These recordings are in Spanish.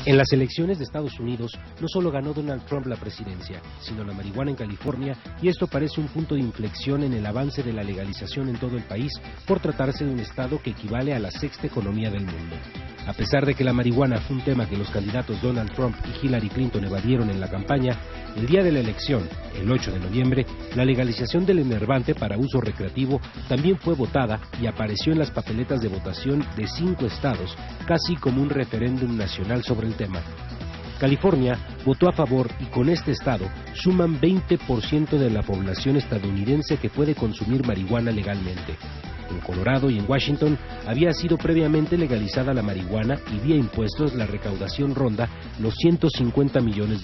En las elecciones de Estados Unidos, no solo ganó Donald Trump la presidencia, sino la marihuana en California, y esto parece un punto de inflexión en el avance de la legalización en todo el país, por tratarse de un estado que equivale a la sexta economía del mundo. A pesar de que la marihuana fue un tema que los candidatos Donald Trump y Hillary Clinton evadieron en la campaña, el día de la elección, el 8 de noviembre, la legalización del enervante para uso recreativo también fue votada y apareció en las papeletas de votación de 5 estados, casi como un referéndum nacional sobre el tema. California votó a favor y con este estado suman 20% de la población estadounidense que puede consumir marihuana legalmente. En Colorado y en Washington había sido previamente legalizada la marihuana y vía impuestos la recaudación ronda los $150 millones.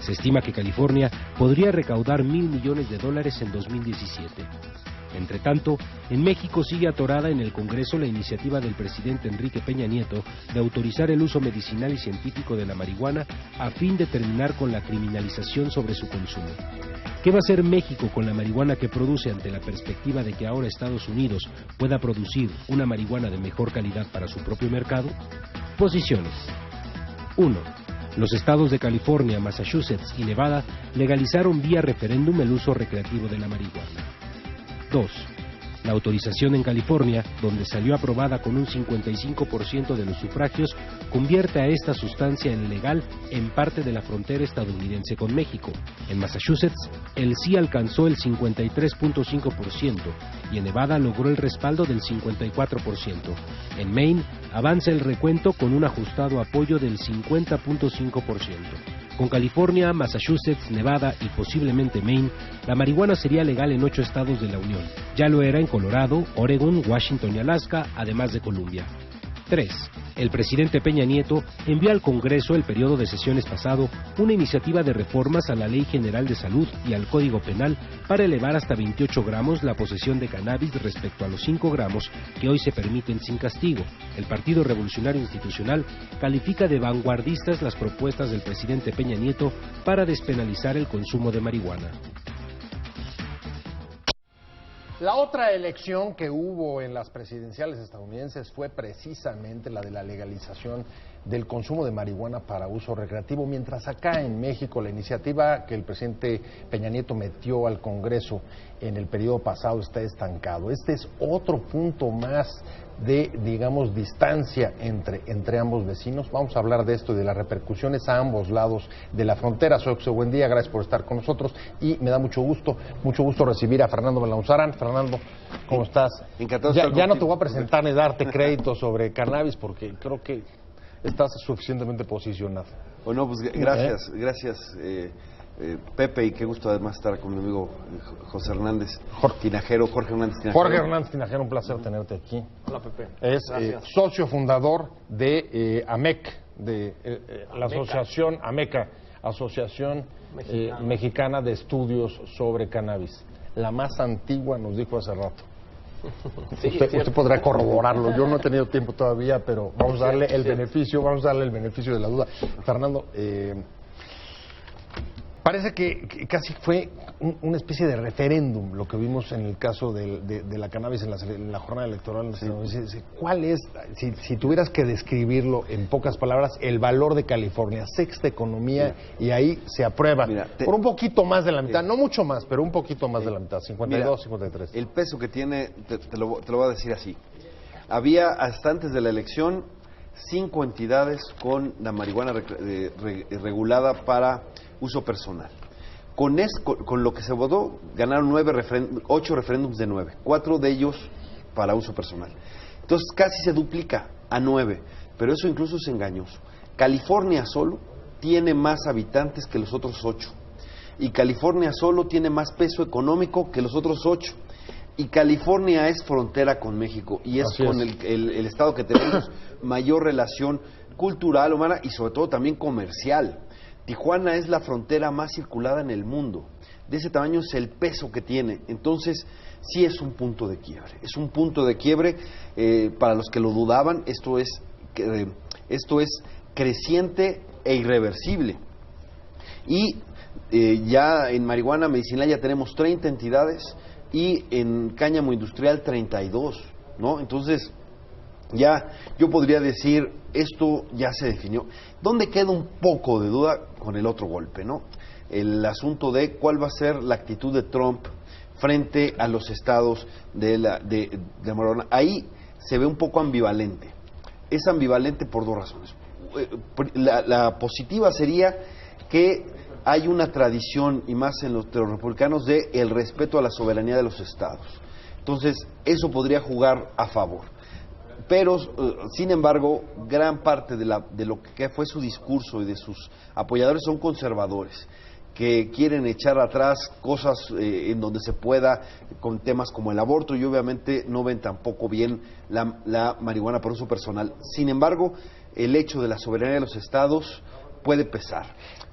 Se estima que California podría recaudar $1,000 millones en 2017. Entre tanto, en México sigue atorada en el Congreso la iniciativa del presidente Enrique Peña Nieto de autorizar el uso medicinal y científico de la marihuana a fin de terminar con la criminalización sobre su consumo. ¿Qué va a hacer México con la marihuana que produce ante la perspectiva de que ahora Estados Unidos pueda producir una marihuana de mejor calidad para su propio mercado? Posiciones. 1. Los estados de California, Massachusetts y Nevada legalizaron vía referéndum el uso recreativo de la marihuana. 2. La autorización en California, donde salió aprobada con un 55% de los sufragios, convierte a esta sustancia en legal en parte de la frontera estadounidense con México. En Massachusetts, el sí alcanzó el 53.5% y en Nevada logró el respaldo del 54%. En Maine, avanza el recuento con un ajustado apoyo del 50.5%. Con California, Massachusetts, Nevada y posiblemente Maine, la marihuana sería legal en 8 estados de la Unión. Ya lo era en Colorado, Oregon, Washington y Alaska, además de Columbia. 3. El presidente Peña Nieto envió al Congreso el periodo de sesiones pasado una iniciativa de reformas a la Ley General de Salud y al Código Penal para elevar hasta 28 gramos la posesión de cannabis respecto a los 5 gramos que hoy se permiten sin castigo. El Partido Revolucionario Institucional califica de vanguardistas las propuestas del presidente Peña Nieto para despenalizar el consumo de marihuana. La otra elección que hubo en las presidenciales estadounidenses fue precisamente la de la legalización del consumo de marihuana para uso recreativo, mientras acá en México la iniciativa que el presidente Peña Nieto metió al Congreso en el periodo pasado está estancado. Este es otro punto más de, digamos, distancia entre ambos vecinos. Vamos a hablar de esto y de las repercusiones a ambos lados de la frontera. Soy José Buendía, gracias por estar con nosotros y me da mucho gusto recibir a Fernando Belauzarán. Fernando, ¿cómo estás? Encantado. Ya no te voy a presentar ni darte crédito sobre cannabis porque creo que estás suficientemente posicionado. Bueno, pues gracias, Pepe, y qué gusto además estar con mi amigo Jorge Hernández Tinajero. Jorge Hernández Tinajero, un placer tenerte aquí. Hola, Pepe. Es socio fundador de AMEC, la asociación AMECA, Asociación Mexicana de Estudios sobre Cannabis. La más antigua, nos dijo hace rato. Sí, usted podrá corroborarlo. Yo no he tenido tiempo todavía, pero vamos a darle el beneficio de la duda. Fernando, parece que casi fue una especie de referéndum lo que vimos en el caso de la cannabis en la jornada electoral. Sí. ¿Cuál es, si tuvieras que describirlo en pocas palabras, el valor de California? Sexta economía, y ahí se aprueba por un poquito más de la mitad, no mucho más, pero un poquito más de la mitad, 52, 53. El peso que tiene, te lo voy a decir así. Había hasta antes de la elección 5 entidades con la marihuana regulada para uso personal. Con lo que se votó, ganaron 8 referéndums de 9, 4 de ellos para uso personal. Entonces casi se duplica a 9, pero eso incluso es engañoso. California solo tiene más habitantes que los otros 8, y California solo tiene más peso económico que los otros 8, y California es frontera con México, y es con el estado que tenemos mayor relación cultural, humana y sobre todo también comercial. Tijuana es la frontera más circulada en el mundo. De ese tamaño es el peso que tiene. Entonces, sí es un punto de quiebre. Es un punto de quiebre para los que lo dudaban. Esto es creciente e irreversible. Y ya en marihuana medicinal ya tenemos 30 entidades y en cáñamo industrial 32, ¿no? Entonces, ya yo podría decir, esto ya se definió. ¿Dónde queda un poco de duda con el otro golpe, no? El asunto de cuál va a ser la actitud de Trump frente a los estados de Marihuana. Ahí se ve un poco ambivalente. Es ambivalente por dos razones. La positiva sería que hay una tradición, y más en los republicanos, de el respeto a la soberanía de los estados. Entonces, eso podría jugar a favor. Pero, sin embargo, gran parte de lo que fue su discurso y de sus apoyadores son conservadores, que quieren echar atrás cosas en donde se pueda, con temas como el aborto, y obviamente no ven tampoco bien la marihuana por uso personal. Sin embargo, el hecho de la soberanía de los estados puede pesar.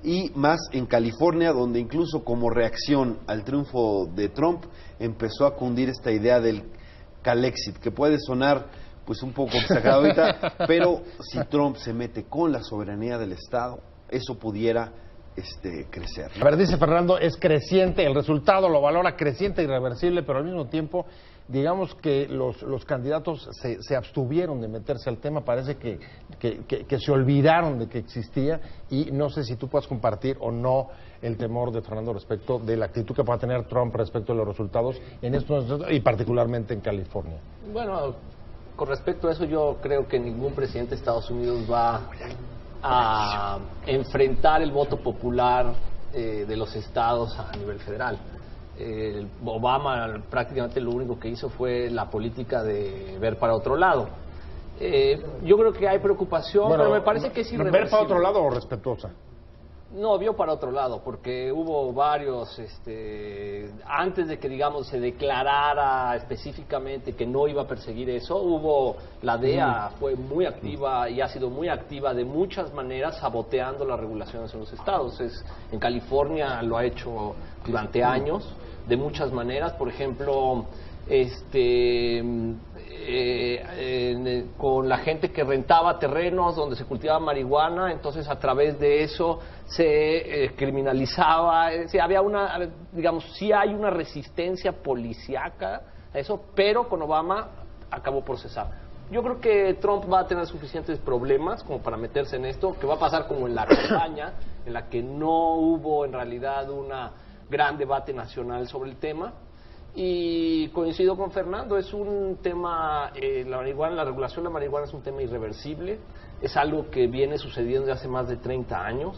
Y más en California, donde incluso como reacción al triunfo de Trump, empezó a cundir esta idea del Calexit, que puede sonar pues un poco exagerado ahorita, pero si Trump se mete con la soberanía del estado, eso pudiera crecer. A ver, dice Fernando, es creciente, el resultado lo valora creciente e irreversible, pero al mismo tiempo, digamos que los candidatos se abstuvieron de meterse al tema, parece que se olvidaron de que existía, y no sé si tú puedes compartir o no el temor de Fernando respecto de la actitud que pueda tener Trump respecto a los resultados en estos, y particularmente en California. Bueno, con respecto a eso, yo creo que ningún presidente de Estados Unidos va a enfrentar el voto popular de los estados a nivel federal. Obama prácticamente lo único que hizo fue la política de ver para otro lado. Yo creo que hay preocupación, pero me parece que es irreversible. ¿Ver para otro lado o respetuosa? No, vio para otro lado, porque hubo varios, antes de que, digamos, se declarara específicamente que no iba a perseguir eso, la DEA fue muy activa y ha sido muy activa de muchas maneras, saboteando las regulaciones en los estados. En California lo ha hecho durante años, de muchas maneras. Por ejemplo, con la gente que rentaba terrenos donde se cultivaba marihuana, entonces a través de eso se criminalizaba. Había sí hay una resistencia policíaca a eso, pero con Obama acabó por cesar. Yo creo que Trump va a tener suficientes problemas como para meterse en esto, que va a pasar como en la campaña, en la que no hubo en realidad un gran debate nacional sobre el tema. Y coincido con Fernando, es un tema, la regulación de la marihuana es un tema irreversible, es algo que viene sucediendo desde hace más de 30 años,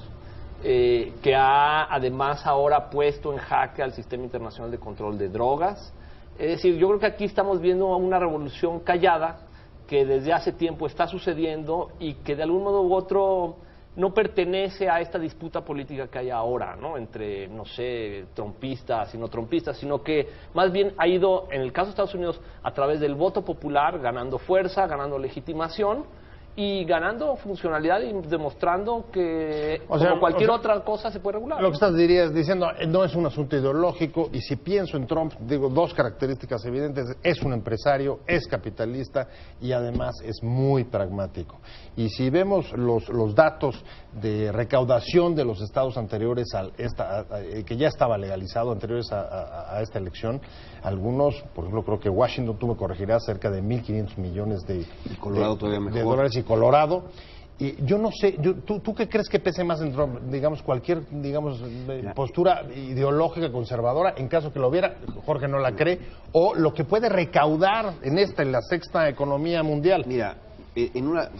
que ha además ahora puesto en jaque al Sistema Internacional de Control de Drogas. Es decir, yo creo que aquí estamos viendo una revolución callada que desde hace tiempo está sucediendo y que de algún modo u otro no pertenece a esta disputa política que hay ahora, ¿no? Entre, no sé, trumpistas y no trumpistas, sino que más bien ha ido, en el caso de Estados Unidos, a través del voto popular, ganando fuerza, ganando legitimación y ganando funcionalidad y demostrando que como cualquier otra cosa se puede regular. Lo que estás diciendo no es un asunto ideológico, y si pienso en Trump, digo dos características evidentes: es un empresario, es capitalista y además es muy pragmático. Y si vemos los datos de recaudación de los estados anteriores que ya estaba legalizado, anteriores a esta elección, algunos, por ejemplo, creo que Washington, tú me corregirás, cerca de 1.500 millones de dólares, y Colorado. Y yo no sé, ¿tú qué crees que pese más en Trump? Digamos, cualquier postura ideológica conservadora, en caso que lo hubiera, Jorge no la cree, o lo que puede recaudar en la sexta economía mundial. Mira,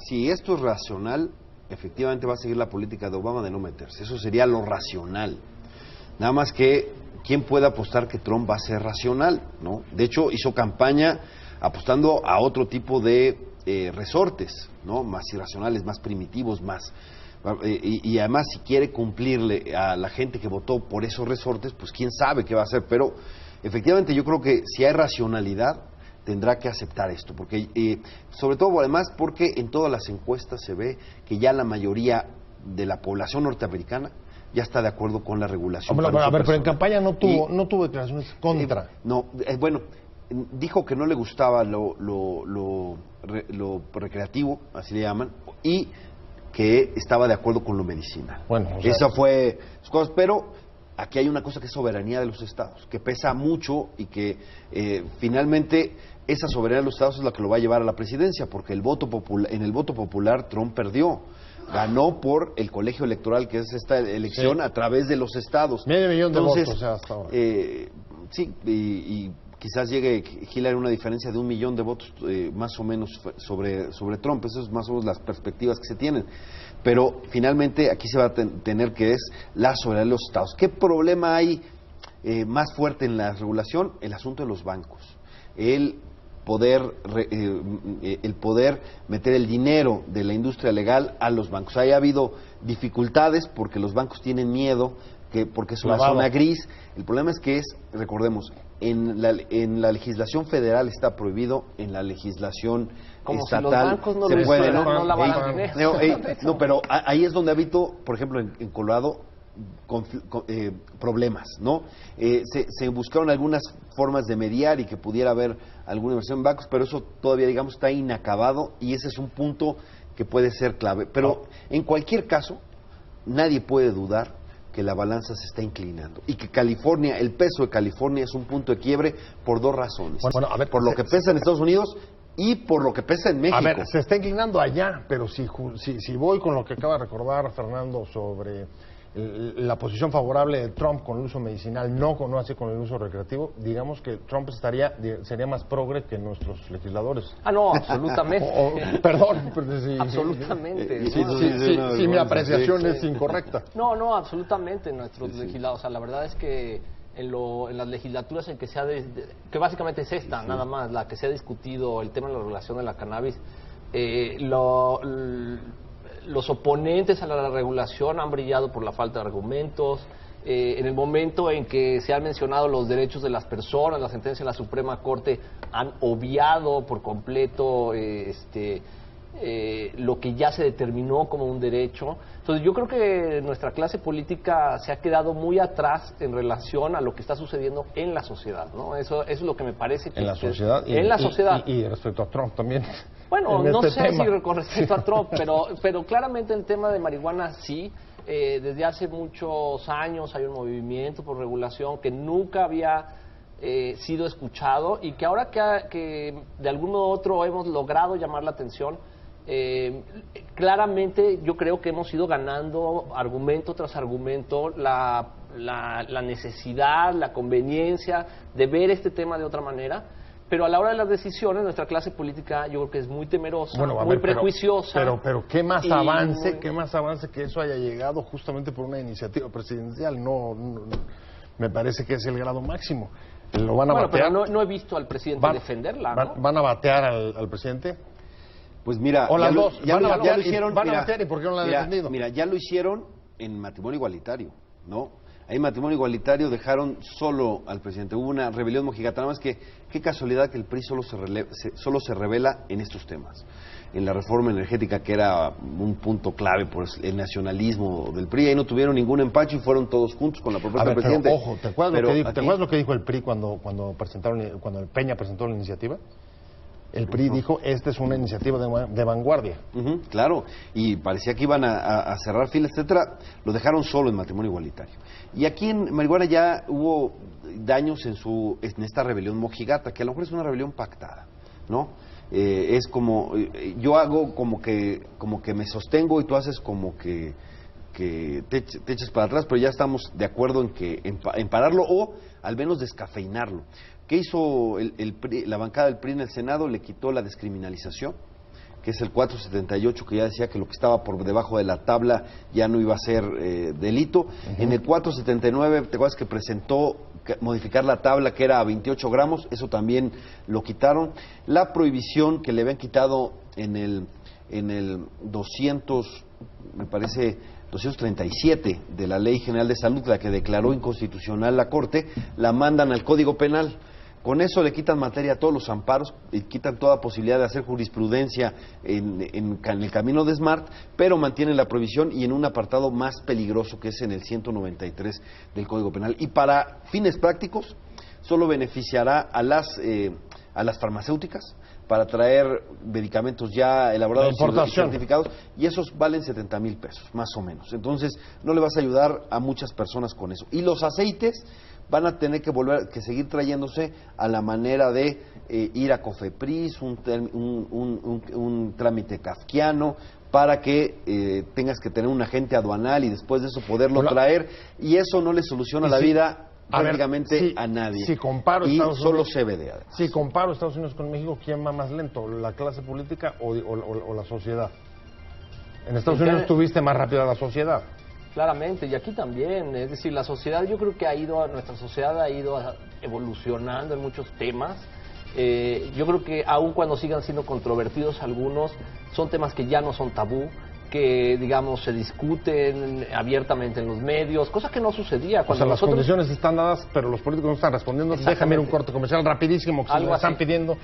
si esto es racional, efectivamente va a seguir la política de Obama de no meterse. Eso sería lo racional. Nada más que, ¿quién puede apostar que Trump va a ser racional, ¿no? De hecho, hizo campaña apostando a otro tipo de resortes, ¿no? Más irracionales, más primitivos, y además, si quiere cumplirle a la gente que votó por esos resortes, pues quién sabe qué va a hacer. Pero efectivamente yo creo que si hay racionalidad, tendrá que aceptar esto, porque sobre todo además porque en todas las encuestas se ve que ya la mayoría de la población norteamericana ya está de acuerdo con la regulación. Pero en campaña no tuvo declaraciones contra. Bueno, dijo que no le gustaba lo recreativo, así le llaman, y que estaba de acuerdo con lo medicinal. Bueno, esa fue sus cosas, pero aquí hay una cosa que es soberanía de los estados, que pesa mucho y que finalmente esa soberanía de los estados es la que lo va a llevar a la presidencia, porque en el voto popular Trump perdió. Ganó por el colegio electoral, que es esta elección, a través de los estados. Medio millón de Entonces, votos hasta ahora. Sí, y quizás llegue Hillary a una diferencia de 1 millón de votos más o menos sobre Trump. Esas son más o menos las perspectivas que se tienen. Pero finalmente aquí se va a tener que es la soberanía de los estados. ¿Qué problema hay más fuerte en la regulación? El asunto de los bancos. El poder meter el dinero de la industria legal a los bancos. Ahí ha habido dificultades porque los bancos tienen miedo, porque es una zona gris. El problema es que recordemos, en la legislación federal está prohibido, en la legislación como estatal si los bancos no se puede, no lavaran dinero. No, pero ahí es donde ha habido, por ejemplo, en Colorado, problemas, ¿no? Se buscaron algunas formas de mediar y que pudiera haber alguna inversión en bancos, pero eso todavía, digamos, está inacabado y ese es un punto que puede ser clave. Pero en cualquier caso, nadie puede dudar que la balanza se está inclinando y que California, el peso de California es un punto de quiebre por 2 razones. Bueno, a ver, por lo que pesa en Estados Unidos y por lo que pesa en México. A ver, se está inclinando allá, pero si voy con lo que acaba de recordar Fernando sobre la posición favorable de Trump con el uso medicinal, no así con el uso recreativo, digamos que Trump sería más progre que nuestros legisladores. No, absolutamente. Perdón, pero sí, absolutamente. Sí, mi apreciación es incorrecta. No, absolutamente. Nuestros legisladores, o sea, la verdad es que en las legislaturas en que que básicamente es esta, nada más, la que se ha discutido el tema de la regulación de la cannabis, los oponentes a la regulación han brillado por la falta de argumentos. En el momento en que se han mencionado los derechos de las personas, la sentencia de la Suprema Corte han obviado por completo lo que ya se determinó como un derecho. Entonces yo creo que nuestra clase política se ha quedado muy atrás en relación a lo que está sucediendo en la sociedad, ¿no? Eso es lo que me parece que... En la sociedad. Y respecto a Trump también. Bueno, no sé si con respecto a Trump, pero claramente el tema de marihuana sí. Desde hace muchos años hay un movimiento por regulación que nunca había sido escuchado y que ahora que de algún modo u otro hemos logrado llamar la atención, claramente yo creo que hemos ido ganando argumento tras argumento la necesidad, la conveniencia de ver este tema de otra manera. Pero a la hora de las decisiones, nuestra clase política yo creo que es muy temerosa, muy prejuiciosa. Pero ¿qué más avance que eso haya llegado justamente por una iniciativa presidencial? No, me parece que es el grado máximo. Lo van a batear. Pero no he visto al presidente defenderla, ¿no? ¿Van a batear al presidente? Pues mira, o las dos. Ya lo hicieron. ¿Van a batear y por qué no la han defendido? Mira, ya lo hicieron en matrimonio igualitario, ¿no? Ahí en matrimonio igualitario dejaron solo al presidente. Hubo una rebelión mojigata. Nada más que, qué casualidad que el PRI solo se revela en estos temas. En la reforma energética, que era un punto clave por el nacionalismo del PRI, ahí no tuvieron ningún empacho y fueron todos juntos con la propuesta del presidente. Pero, ojo, ¿te acuerdas lo que dijo el PRI cuando Peña presentó la iniciativa? El PRI dijo, esta es una iniciativa de vanguardia. Claro, y parecía que iban a cerrar filas, etcétera. Lo dejaron solo en matrimonio igualitario. Y aquí en marihuana ya hubo daños en esta rebelión mojigata, que a lo mejor es una rebelión pactada, ¿no? Es como, yo hago como que me sostengo y tú haces como que te echas para atrás, pero ya estamos de acuerdo en pararlo o al menos descafeinarlo. ¿Qué hizo la bancada del PRI en el Senado? Le quitó la descriminalización, que es el 478, que ya decía que lo que estaba por debajo de la tabla ya no iba a ser delito. En el 479, ¿te acuerdas que presentó modificar la tabla, que era a 28 gramos? Eso también lo quitaron. La prohibición que le habían quitado en el 200, me parece 237 de la Ley General de Salud, la que declaró inconstitucional la Corte, la mandan al Código Penal. Con eso le quitan materia a todos los amparos y quitan toda posibilidad de hacer jurisprudencia en el camino de Smart, pero mantienen la prohibición y en un apartado más peligroso, que es en el 193 del Código Penal. Y para fines prácticos, solo beneficiará a las farmacéuticas, para traer medicamentos ya elaborados y certificados, y esos valen 70,000 pesos, más o menos. Entonces, no le vas a ayudar a muchas personas con eso. Y los aceites van a tener que seguir trayéndose a la manera de ir a Cofepris, un trámite kafkiano, para que tengas que tener un agente aduanal y después de eso poderlo traer, y eso no le soluciona la vida prácticamente a nadie. Si comparo y Estados solo Unidos, CBD. Además. Si comparo Estados Unidos con México, ¿quién va más lento? ¿La clase política o la sociedad? En Estados Unidos tuviste más rápido a la sociedad. Claramente, y aquí también, es decir, la sociedad, yo creo que nuestra sociedad ha ido evolucionando en muchos temas. Yo creo que aun cuando sigan siendo controvertidos algunos, son temas que ya no son tabú, que digamos se discuten abiertamente en los medios, cosa que no sucedía cuando las condiciones están dadas, pero los políticos no están respondiendo. Déjame ir un corte comercial rapidísimo que se nos están pidiendo,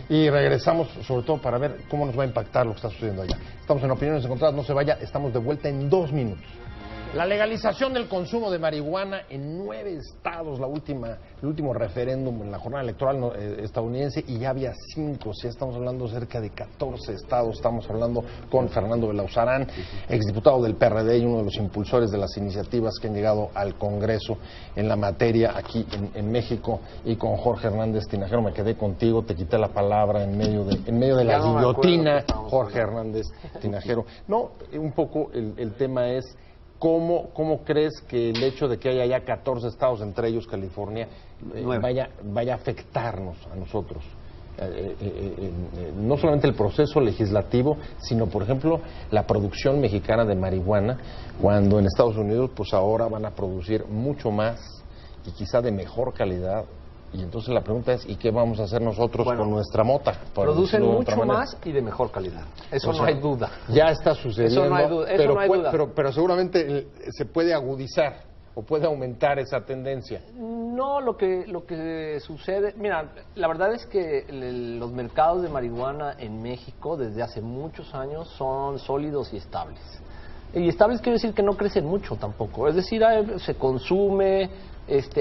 y regresamos sobre todo para ver cómo nos va a impactar lo que está sucediendo allá. Estamos en Opiniones Encontradas, no se vaya, estamos de vuelta en 2 minutos. La legalización del consumo de marihuana en 9 estados, el último referéndum en la jornada electoral estadounidense, y ya había 5, ya estamos hablando cerca de 14 estados. Estamos hablando con Fernando Belauzarán, exdiputado del PRD y uno de los impulsores de las iniciativas que han llegado al Congreso en la materia aquí en México, y con Jorge Hernández Tinajero. Me quedé contigo, te quité la palabra en medio de la guillotina, Jorge Hernández Tinajero. No, un poco el tema es ¿Cómo crees que el hecho de que haya ya 14 estados, entre ellos California, vaya a afectarnos a nosotros? No solamente el proceso legislativo, sino, por ejemplo, la producción mexicana de marihuana, cuando en Estados Unidos pues ahora van a producir mucho más y quizá de mejor calidad. Y entonces la pregunta es, ¿y qué vamos a hacer nosotros con nuestra mota? Producen mucho más y de mejor calidad. Eso no hay duda. Ya está sucediendo. Eso no hay duda. Pero seguramente se puede agudizar o puede aumentar esa tendencia. No, lo que sucede... Mira, la verdad es que los mercados de marihuana en México desde hace muchos años son sólidos y estables. Y estables quiere decir que no crecen mucho tampoco. Es decir, se consume...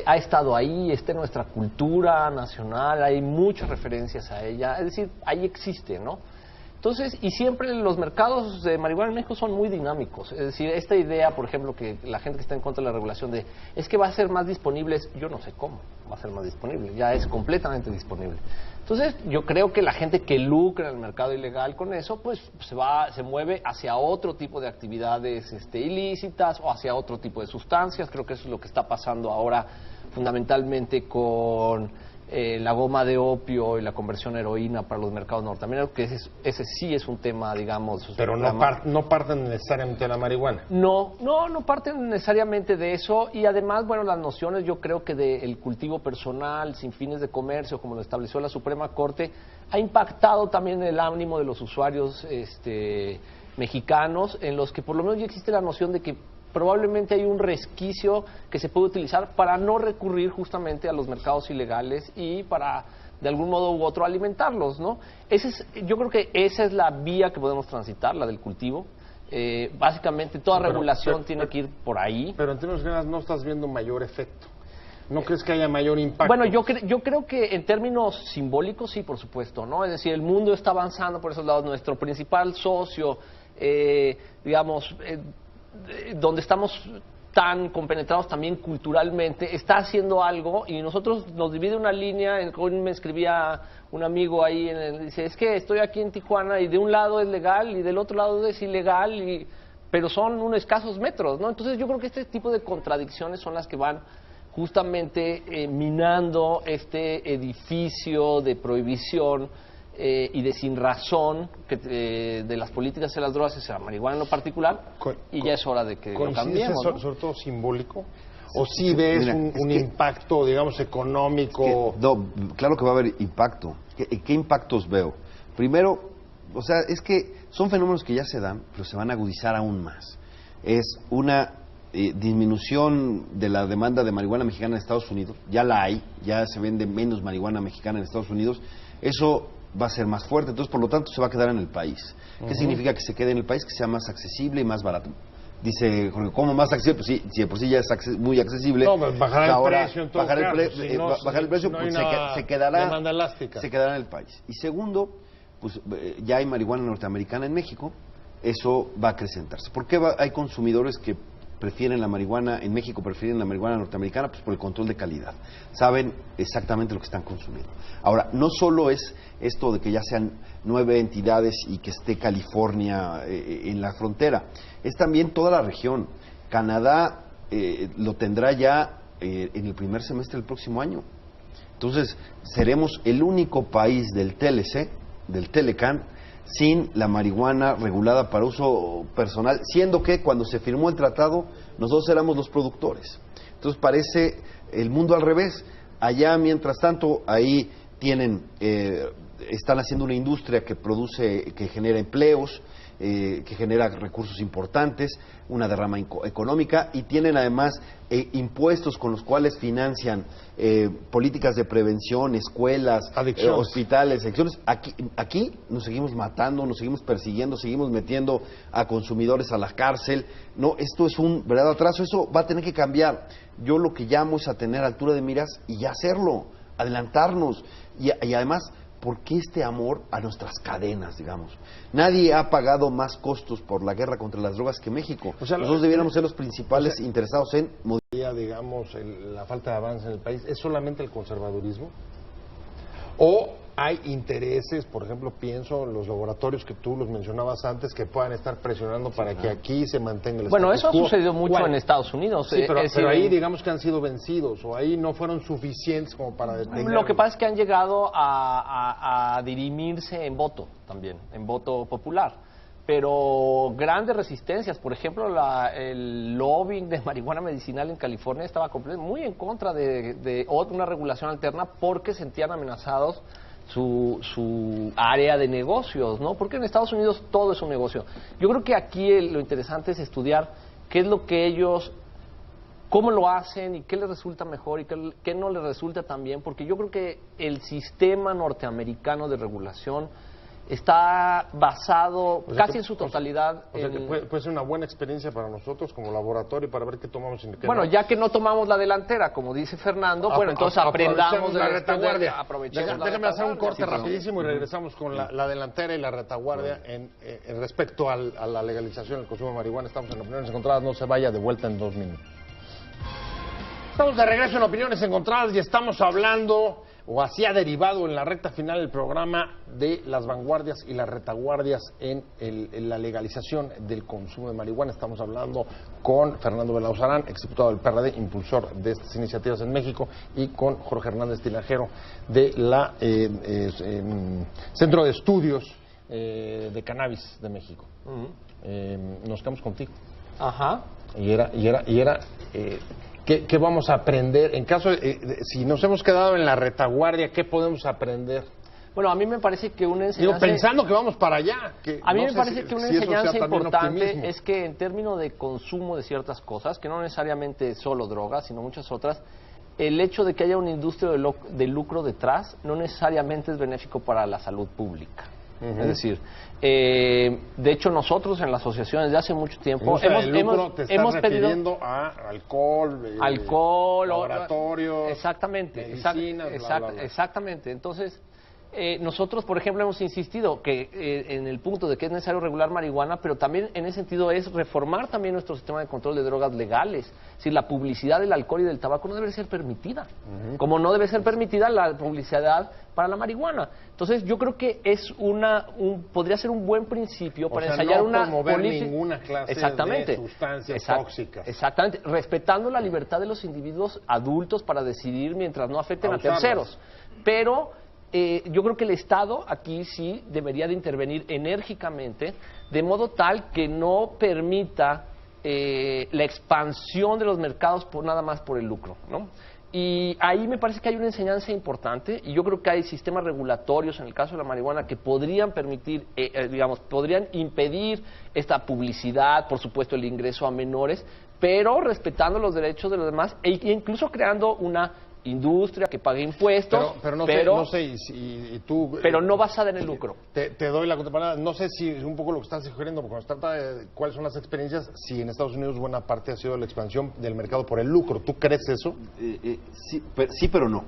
ha estado ahí, está en nuestra cultura nacional, hay muchas referencias a ella, es decir, ahí existe, ¿no? Entonces, y siempre los mercados de marihuana en México son muy dinámicos, es decir, esta idea, por ejemplo, que la gente que está en contra de la regulación es que va a ser más disponible, yo no sé cómo va a ser más disponible, ya es completamente disponible. Entonces, yo creo que la gente que lucra en el mercado ilegal con eso, pues se mueve hacia otro tipo de actividades ilícitas o hacia otro tipo de sustancias. Creo que eso es lo que está pasando ahora fundamentalmente con la goma de opio y la conversión a heroína para los mercados norteamericanos, que ese sí es un tema, digamos... Pero no parten necesariamente de la marihuana. No parten necesariamente de eso, y además, bueno, las nociones, yo creo que del cultivo personal sin fines de comercio, como lo estableció la Suprema Corte, ha impactado también el ánimo de los usuarios mexicanos, en los que por lo menos ya existe la noción de que probablemente hay un resquicio que se puede utilizar para no recurrir justamente a los mercados ilegales y para, de algún modo u otro, alimentarlos, ¿no? Yo creo que esa es la vía que podemos transitar, la del cultivo. Básicamente toda regulación tiene que ir por ahí. Pero en términos generales no estás viendo mayor efecto. ¿No crees que haya mayor impacto? Bueno, yo creo que en términos simbólicos sí, por supuesto, ¿no? Es decir, el mundo está avanzando por esos lados. Nuestro principal socio, donde estamos tan compenetrados también culturalmente, está haciendo algo, y nosotros nos divide una línea. Hoy me escribía un amigo ahí, dice, es que estoy aquí en Tijuana y de un lado es legal y del otro lado es ilegal, pero son unos escasos metros, ¿no? Entonces yo creo que este tipo de contradicciones son las que van justamente minando este edificio de prohibición y de sin razón de las políticas de las drogas y de la marihuana en lo particular, y ya es hora de que lo cambiemos, ¿no? Sobre todo simbólico, o si ves un impacto, digamos, económico. Claro que va a haber impacto. ¿Qué impactos veo? Primero, o sea, es que son fenómenos que ya se dan, pero se van a agudizar aún más. Es una disminución de la demanda de marihuana mexicana en Estados Unidos. Ya la hay, ya se vende menos marihuana mexicana en Estados Unidos. Eso va a ser más fuerte, entonces por lo tanto se va a quedar en el país. ¿Qué significa que se quede en el país? Que sea más accesible y más barato. Dice, ¿cómo más accesible? Pues sí, si de por sí ya es muy accesible. No, bajar el precio en bajar el precio, pues se quedará en el país. Y segundo, pues ya hay marihuana norteamericana en México, eso va a acrecentarse. ¿Por qué hay consumidores que prefieren la marihuana en México, prefieren la marihuana norteamericana? Pues por el control de calidad. Saben exactamente lo que están consumiendo. Ahora, no solo es esto de que ya sean 9 entidades y que esté California en la frontera, es también toda la región. Canadá lo tendrá ya en el primer semestre del próximo año. Entonces, seremos el único país del TLC, del Telecan, sin la marihuana regulada para uso personal, siendo que cuando se firmó el tratado nosotros éramos los productores. Entonces parece el mundo al revés. Allá, mientras tanto, ahí tienen, están haciendo una industria que produce, que genera empleos, que genera recursos importantes, una derrama económica, y tienen además impuestos con los cuales financian políticas de prevención, escuelas, hospitales, adicciones. Aquí nos seguimos matando, nos seguimos persiguiendo, seguimos metiendo a consumidores a la cárcel. No, esto es un verdadero atraso, eso va a tener que cambiar. Yo lo que llamo es a tener altura de miras y ya hacerlo, adelantarnos, y además, ¿por qué este amor a nuestras cadenas, digamos? Nadie ha pagado más costos por la guerra contra las drogas que México. O sea, nosotros debiéramos ser los principales interesados en digamos, la falta de avance en el país. ¿Es solamente el conservadurismo? ¿O hay intereses, por ejemplo, pienso en los laboratorios que tú los mencionabas antes, que puedan estar presionando para que aquí se mantenga el status quo? Bueno, eso ha sucedido mucho en Estados Unidos. Sí, pero ahí digamos que han sido vencidos, o ahí no fueron suficientes como para detenerlos. Lo que pasa es que han llegado a dirimirse en voto también, en voto popular. Pero grandes resistencias, por ejemplo, el lobbying de marihuana medicinal en California estaba muy en contra de una regulación alterna porque sentían amenazados su área de negocios, ¿no? Porque en Estados Unidos todo es un negocio. Yo creo que aquí lo interesante es estudiar qué es lo que ellos, cómo lo hacen y qué les resulta mejor y qué no les resulta tan bien, porque yo creo que el sistema norteamericano de regulación está basado casi en su totalidad. O sea que puede ser una buena experiencia para nosotros como laboratorio para ver qué tomamos y qué bueno, no. Ya que no tomamos la delantera, como dice Fernando, bueno, entonces aprendamos de la retaguardia. Déjame hacer un corte rapidísimo y regresamos con la delantera y la retaguardia en respecto a la legalización del consumo de marihuana. Estamos en Opiniones Encontradas, no se vaya, de vuelta en 2 minutos. Estamos de regreso en Opiniones Encontradas y estamos hablando, o así ha derivado en la recta final del programa, de las vanguardias y las retaguardias en la legalización del consumo de marihuana. Estamos hablando con Fernando Belauzarán, exdiputado del PRD, impulsor de estas iniciativas en México, y con Jorge Hernández Tinajero de la Centro de Estudios de Cannabis de México. Nos quedamos contigo. Ajá. Y era ¿qué vamos a aprender? En caso si nos hemos quedado en la retaguardia, ¿qué podemos aprender? Bueno, a mí me parece que una enseñanza... pensando que vamos para allá. A mí me parece que una enseñanza importante es que en términos de consumo de ciertas cosas, que no necesariamente solo drogas, sino muchas otras, el hecho de que haya una industria de lucro detrás no necesariamente es benéfico para la salud pública. Es decir, de hecho nosotros en la asociación desde hace mucho tiempo hemos pedido a alcohol, laboratorios, exactamente, medicinas, exactamente. Entonces nosotros, por ejemplo, hemos insistido que en el punto de que es necesario regular marihuana, pero también en ese sentido es reformar también nuestro sistema de control de drogas legales. Si la publicidad del alcohol y del tabaco no debe ser permitida, como no debe ser permitida la publicidad para la marihuana. Entonces, yo creo que es podría ser un buen principio para ensayar una política, ninguna clase de sustancias tóxicas. Exactamente, respetando la libertad de los individuos adultos para decidir mientras no afecten a terceros. Pero yo creo que el Estado aquí sí debería de intervenir enérgicamente, de modo tal que no permita la expansión de los mercados nada más por el lucro, ¿no? Y ahí me parece que hay una enseñanza importante, y yo creo que hay sistemas regulatorios en el caso de la marihuana que podrían permitir, podrían impedir esta publicidad, por supuesto el ingreso a menores, pero respetando los derechos de los demás e incluso creando una industria que pague impuestos, pero no sé y tú, pero no basada en el lucro. Te doy la contrapalabra. No sé si es un poco lo que estás sugiriendo, porque cuando se trata de cuáles son las experiencias, si en Estados Unidos buena parte ha sido la expansión del mercado por el lucro. ¿Tú crees eso? Sí, pero no.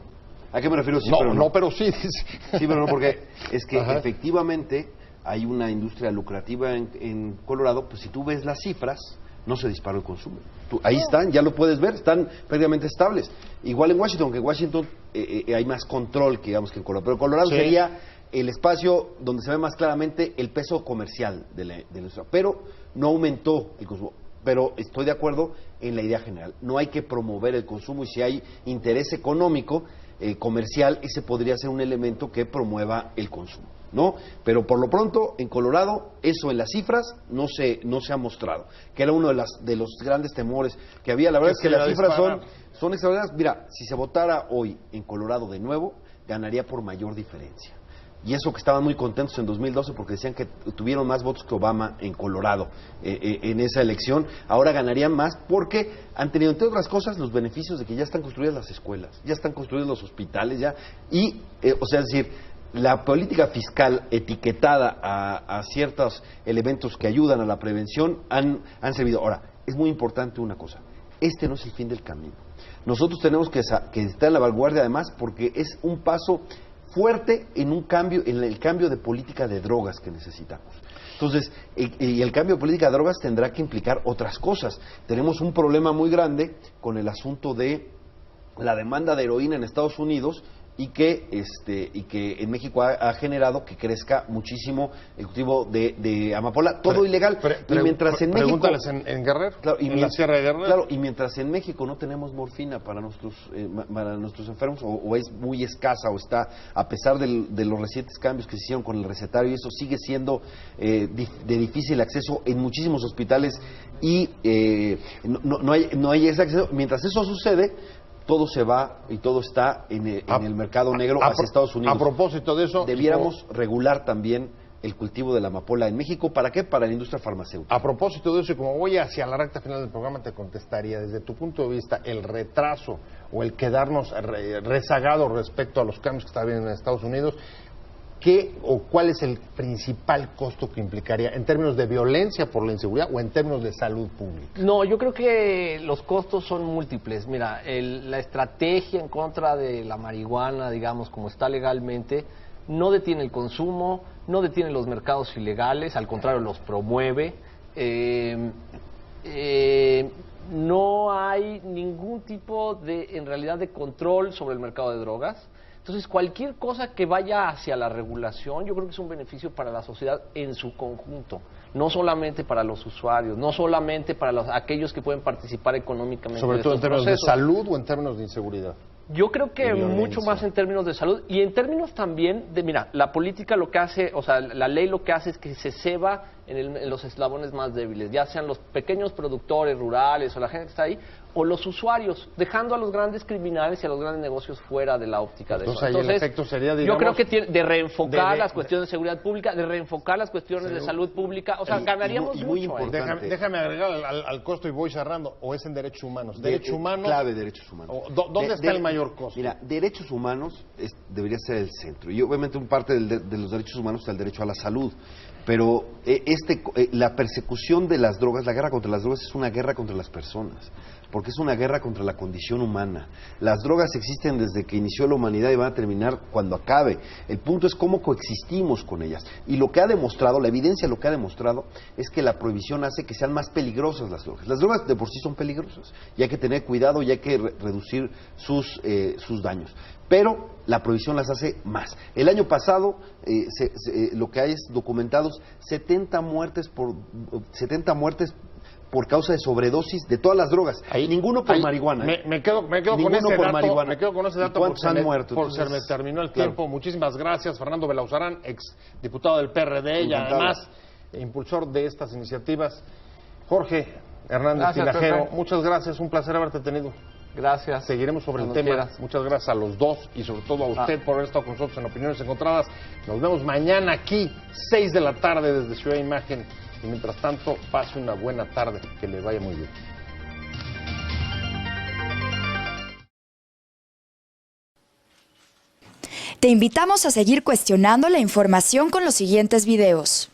¿A qué me refiero? Sí, no, pero no, pero sí. Sí, pero no, porque es que Ajá. efectivamente hay una industria lucrativa en Colorado, pues si tú ves las cifras, no se disparó el consumo. Ahí están, ya lo puedes ver, están prácticamente estables. Igual en Washington, que en Washington hay más control que, digamos, que en Colorado. Pero Colorado Sí. sería el espacio donde se ve más claramente el peso comercial de la industria. Pero no aumentó el consumo. Pero estoy de acuerdo en la idea general. No hay que promover el consumo y si hay interés económico, comercial, ese podría ser un elemento que promueva el consumo, ¿no? Pero por lo pronto, en Colorado, eso en las cifras no se ha mostrado, que era uno de los grandes temores que había. La verdad es que las cifras son extraordinarias. Mira, si se votara hoy en Colorado de nuevo, ganaría por mayor diferencia. Y eso que estaban muy contentos en 2012 porque decían que tuvieron más votos que Obama en Colorado en esa elección, ahora ganarían más porque han tenido, entre otras cosas, los beneficios de que ya están construidas las escuelas, ya están construidos los hospitales, ya, y, o sea, es decir, la política fiscal etiquetada a ciertos elementos que ayudan a la prevención han servido. Ahora, es muy importante una cosa, este no es el fin del camino. Nosotros tenemos que estar en la vanguardia además porque es un paso fuerte en el cambio de política de drogas que necesitamos. Entonces, y el cambio de política de drogas tendrá que implicar otras cosas. Tenemos un problema muy grande con el asunto de la demanda de heroína en Estados Unidos y que en México ha generado que crezca muchísimo el cultivo de amapola, todo ilegal. Y mientras en México, pregúntales en Guerrero, claro, en la Sierra de Guerrero. Claro, y mientras en México no tenemos morfina para nuestros enfermos, o es muy escasa, o está, a pesar de los recientes cambios que se hicieron con el recetario, y eso sigue siendo de difícil acceso en muchísimos hospitales, y no hay ese acceso. Mientras eso sucede, todo se va y todo está en el mercado negro hacia Estados Unidos. A propósito de eso, debiéramos regular también el cultivo de la amapola en México. ¿Para qué? Para la industria farmacéutica. A propósito de eso, y como voy hacia la recta final del programa, te contestaría, desde tu punto de vista, el retraso o el quedarnos rezagados respecto a los cambios que está habiendo en Estados Unidos, ¿qué o cuál es el principal costo que implicaría en términos de violencia por la inseguridad o en términos de salud pública? No, yo creo que los costos son múltiples. Mira, la estrategia en contra de la marihuana, digamos, como está legalmente, no detiene el consumo, no detiene los mercados ilegales, al contrario, los promueve. No hay ningún tipo en realidad, de control sobre el mercado de drogas. Entonces, cualquier cosa que vaya hacia la regulación, yo creo que es un beneficio para la sociedad en su conjunto, no solamente para los usuarios, no solamente para aquellos que pueden participar económicamente. Sobre todo en términos de salud o en términos de inseguridad. Yo creo que mucho más en términos de salud y en términos también de, mira, la política lo que hace, o sea, la ley lo que hace es que se ceba en los eslabones más débiles, ya sean los pequeños productores rurales o la gente que está ahí, o los usuarios, dejando a los grandes criminales y a los grandes negocios fuera de la óptica de eso. Entonces, el efecto sería, digamos, yo creo que de reenfocar las cuestiones de seguridad pública, de reenfocar las cuestiones de salud pública, o sea, ganaríamos mucho. Déjame agregar al costo y voy cerrando, o es en derechos humanos. Derechos humanos. Clave derechos humanos. ¿Dónde está el mayor costo? Mira, derechos humanos debería ser el centro. Y obviamente un parte de los derechos humanos está el derecho a la salud. Pero la persecución de las drogas, la guerra contra las drogas es una guerra contra las personas, porque es una guerra contra la condición humana. Las drogas existen desde que inició la humanidad y van a terminar cuando acabe. El punto es cómo coexistimos con ellas. Y lo que ha demostrado, la evidencia lo que ha demostrado, es que la prohibición hace que sean más peligrosas las drogas. Las drogas de por sí son peligrosas, y hay que tener cuidado y hay que reducir sus daños. Pero la prohibición las hace más. El año pasado, lo que hay es documentados 70 muertes por causa de sobredosis de todas las drogas. Ninguno por marihuana. Me quedo con ese dato. ¿Cuántos han muerto? Se me terminó el tiempo. Muchísimas gracias, Fernando Belauzarán, ex diputado del PRD y además impulsor de estas iniciativas. Jorge Hernández Tinajero, muchas gracias, un placer haberte tenido. Gracias. Seguiremos sobre el tema. Muchas gracias a los dos y sobre todo a usted por haber estado con nosotros en Opiniones Encontradas. Nos vemos mañana aquí, 6 de la tarde desde Ciudad Imagen. Y mientras tanto, pase una buena tarde, que le vaya muy bien. Te invitamos a seguir cuestionando la información con los siguientes videos.